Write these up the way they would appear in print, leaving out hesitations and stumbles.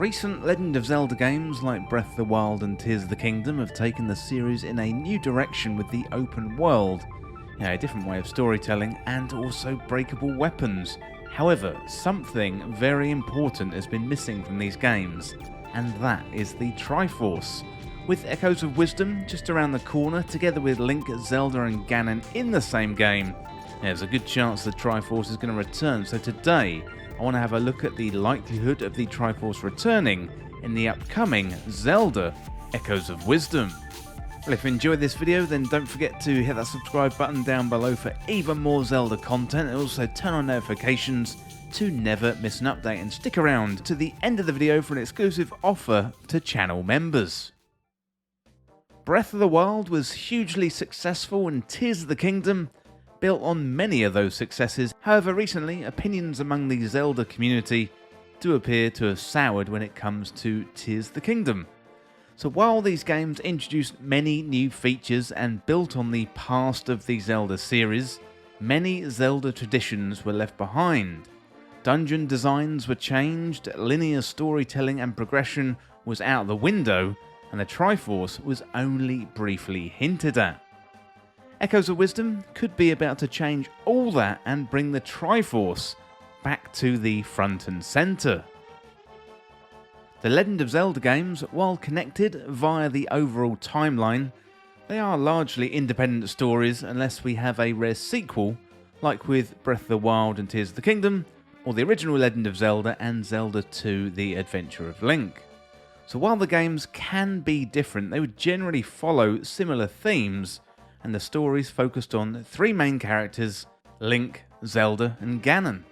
Recent Legend of Zelda games like Breath of the Wild and Tears of the Kingdom have taken the series in a new direction with the open world, a different way of storytelling, and also breakable weapons. However, something very important has been missing from these games, and that is the Triforce. With Echoes of Wisdom just around the corner, together with Link, Zelda and Ganon in the same game, there's a good chance the Triforce is going to return. So today, I want to have a look at the likelihood of the Triforce returning in the upcoming Zelda Echoes of Wisdom. Well, if you enjoyed this video, then don't forget to hit that subscribe button down below for even more Zelda content, and also turn on notifications to never miss an update, and stick around to the end of the video for an exclusive offer to channel members. Breath of the Wild was hugely successful, and Tears of the Kingdom built on many of those successes. However, recently, opinions among the Zelda community do appear to have soured when it comes to Tears of the Kingdom. So while these games introduced many new features and built on the past of the Zelda series, many Zelda traditions were left behind. Dungeon designs were changed, linear storytelling and progression was out the window, and the Triforce was only briefly hinted at. Echoes of Wisdom could be about to change all that and bring the Triforce back to the front and centre. The Legend of Zelda games, while connected via the overall timeline, they are largely independent stories unless we have a rare sequel, like with Breath of the Wild and Tears of the Kingdom, or the original Legend of Zelda and Zelda 2: The Adventure of Link. So while the games can be different, they would generally follow similar themes, and the stories focused on three main characters: Link, Zelda and Ganon.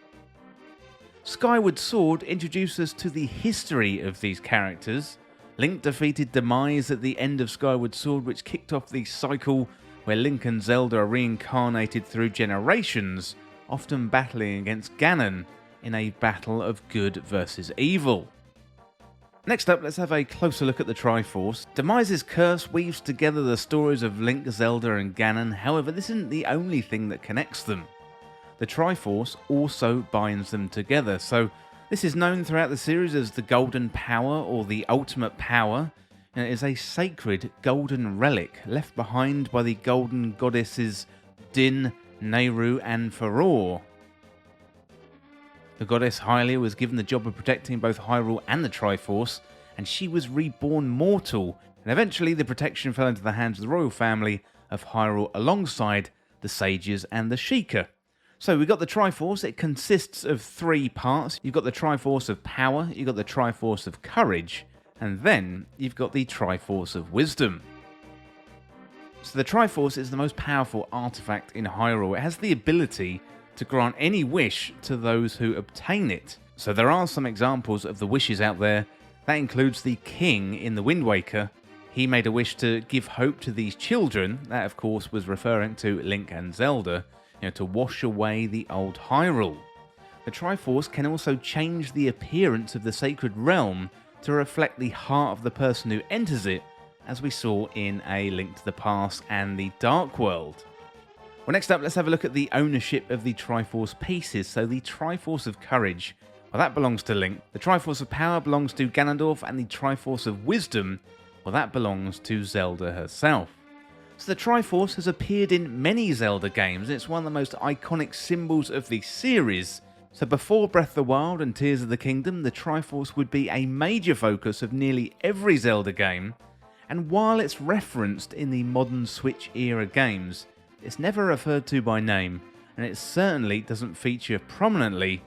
Skyward Sword introduces us to the history of these characters. Link defeated Demise at the end of Skyward Sword, which kicked off the cycle where Link and Zelda are reincarnated through generations, often battling against Ganon in a battle of good versus evil. Next up, let's have a closer look at the Triforce. Demise's curse weaves together the stories of Link, Zelda and Ganon. However, this isn't the only thing that connects them. The Triforce also binds them together, so this is known throughout the series as the Golden Power or the Ultimate Power, and it is a sacred golden relic left behind by the golden goddesses Din, Nehru and Farore. The goddess Hyrule was given the job of protecting both Hyrule and the Triforce, and she was reborn mortal, and eventually the protection fell into the hands of the royal family of Hyrule alongside the sages and the Sheikah. So we've got the Triforce. It consists of three parts. You've got the Triforce of Power, you've got the Triforce of Courage, and then you've got the Triforce of Wisdom. So the Triforce is the most powerful artifact in Hyrule. It has the ability to grant any wish to those who obtain it. So there are some examples of the wishes out there. That includes the king in the Wind Waker. He made a wish to give hope to these children. That of course was referring to Link and Zelda, to wash away the old Hyrule. The Triforce can also change the appearance of the sacred realm to reflect the heart of the person who enters it, as we saw in A Link to the Past and the Dark World. Well, next up, let's have a look at the ownership of the Triforce pieces. So the Triforce of Courage, well, that belongs to Link. The Triforce of Power belongs to Ganondorf, and the Triforce of Wisdom, well, that belongs to Zelda herself. So the Triforce has appeared in many Zelda games, and it's one of the most iconic symbols of the series. So before Breath of the Wild and Tears of the Kingdom, the Triforce would be a major focus of nearly every Zelda game, and while it's referenced in the modern Switch era games, it's never referred to by name, and it certainly doesn't feature prominently,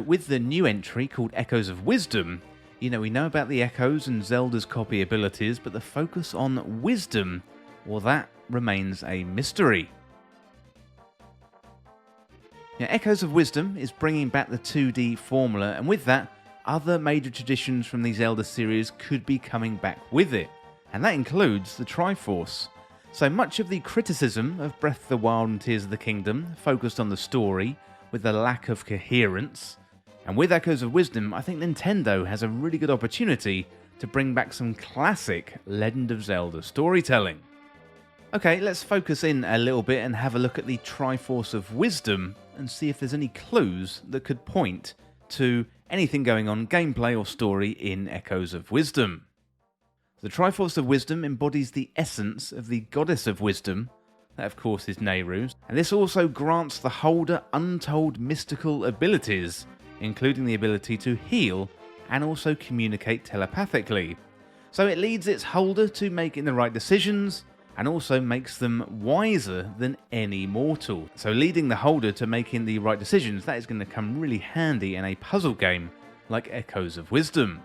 with the new entry called Echoes of Wisdom. We know about the Echoes and Zelda's copy abilities, but the focus on Wisdom, well, that remains a mystery. Now, Echoes of Wisdom is bringing back the 2D formula, and with that, other major traditions from the Zelda series could be coming back with it, and that includes the Triforce. So much of the criticism of Breath of the Wild and Tears of the Kingdom focused on the story, with the lack of coherence. And with Echoes of Wisdom, I think Nintendo has a really good opportunity to bring back some classic Legend of Zelda storytelling. Okay, let's focus in a little bit and have a look at the Triforce of Wisdom and see if there's any clues that could point to anything going on gameplay or story in Echoes of Wisdom. The Triforce of Wisdom embodies the essence of the Goddess of Wisdom, that of course is Nehru, and this also grants the holder untold mystical abilities, including the ability to heal and also communicate telepathically. So it leads its holder to making the right decisions, and also makes them wiser than any mortal. So leading the holder to making the right decisions, that is going to come really handy in a puzzle game like Echoes of Wisdom.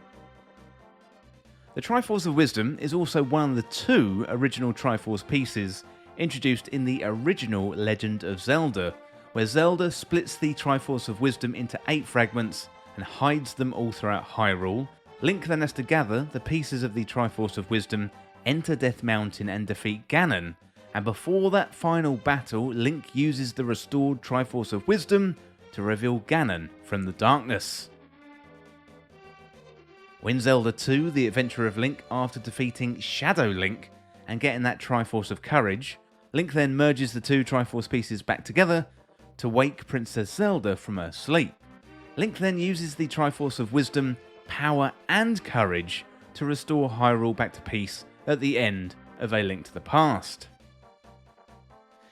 The Triforce of Wisdom is also one of the 2 original Triforce pieces introduced in the original Legend of Zelda, where Zelda splits the Triforce of Wisdom into 8 fragments and hides them all throughout Hyrule. Link then has to gather the pieces of the Triforce of Wisdom, enter Death Mountain and defeat Ganon, and before that final battle, Link uses the restored Triforce of Wisdom to reveal Ganon from the darkness. In Zelda 2, The Adventure of Link, after defeating Shadow Link and getting that Triforce of Courage, Link then merges the 2 Triforce pieces back together to wake Princess Zelda from her sleep. Link then uses the Triforce of Wisdom, Power and Courage to restore Hyrule back to peace at the end of A Link to the Past.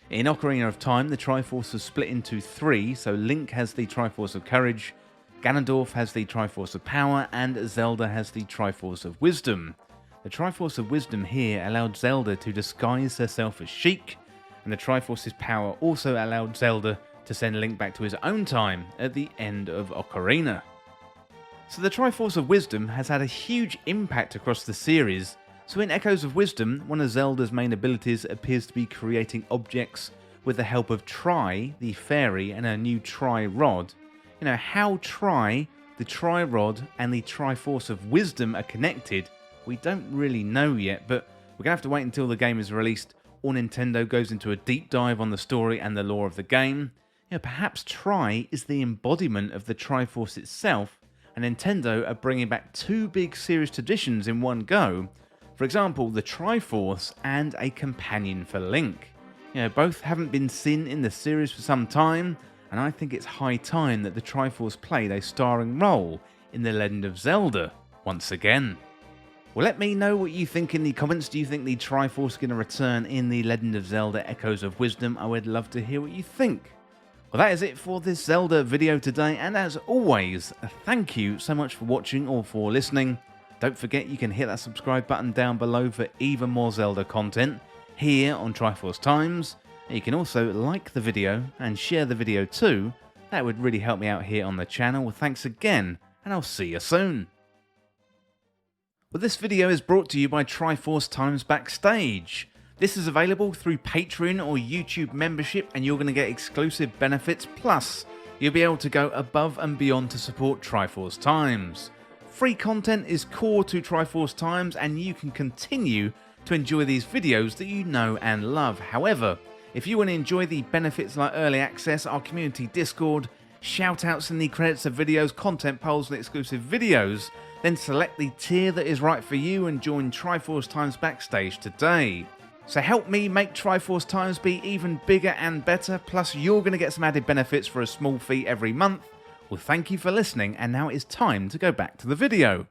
In Ocarina of Time, the Triforce was split into 3, so Link has the Triforce of Courage, Ganondorf has the Triforce of Power, and Zelda has the Triforce of Wisdom. The Triforce of Wisdom here allowed Zelda to disguise herself as Sheik, and the Triforce's power also allowed Zelda to send Link back to his own time at the end of Ocarina. So the Triforce of Wisdom has had a huge impact across the series. So in Echoes of Wisdom, one of Zelda's main abilities appears to be creating objects with the help of Tri, the fairy, and her new Tri Rod. You know, how Tri, the Tri Rod, and the Triforce of Wisdom are connected, we don't really know yet, but we're going to have to wait until the game is released or Nintendo goes into a deep dive on the story and the lore of the game. You know, perhaps Tri is the embodiment of the Triforce itself, and Nintendo are bringing back 2 big series traditions in one go. For example, the Triforce and a companion for Link. You know, both haven't been seen in the series for some time, and I think it's high time that the Triforce played a starring role in The Legend of Zelda once again. Well, let me know what you think in the comments. Do you think the Triforce is going to return in The Legend of Zelda Echoes of Wisdom? I would love to hear what you think. Well, that is it for this Zelda video today, and as always, thank you so much for watching or for listening. Don't forget you can hit that subscribe button down below for even more Zelda content here on Triforce Times. And you can also like the video and share the video too. That would really help me out here on the channel. Well, thanks again, and I'll see you soon. Well, this video is brought to you by Triforce Times Backstage. This is available through Patreon or YouTube membership, and you're going to get exclusive benefits, plus you'll be able to go above and beyond to support Triforce Times. Free content is core to Triforce Times, and you can continue to enjoy these videos that you know and love. However, if you want to enjoy the benefits like early access, our community Discord, shoutouts in the credits of videos, content polls and exclusive videos, then select the tier that is right for you and join Triforce Times Backstage today. So help me make Triforce Times be even bigger and better, plus you're going to get some added benefits for a small fee every month. Well, thank you for listening, and now it's time to go back to the video.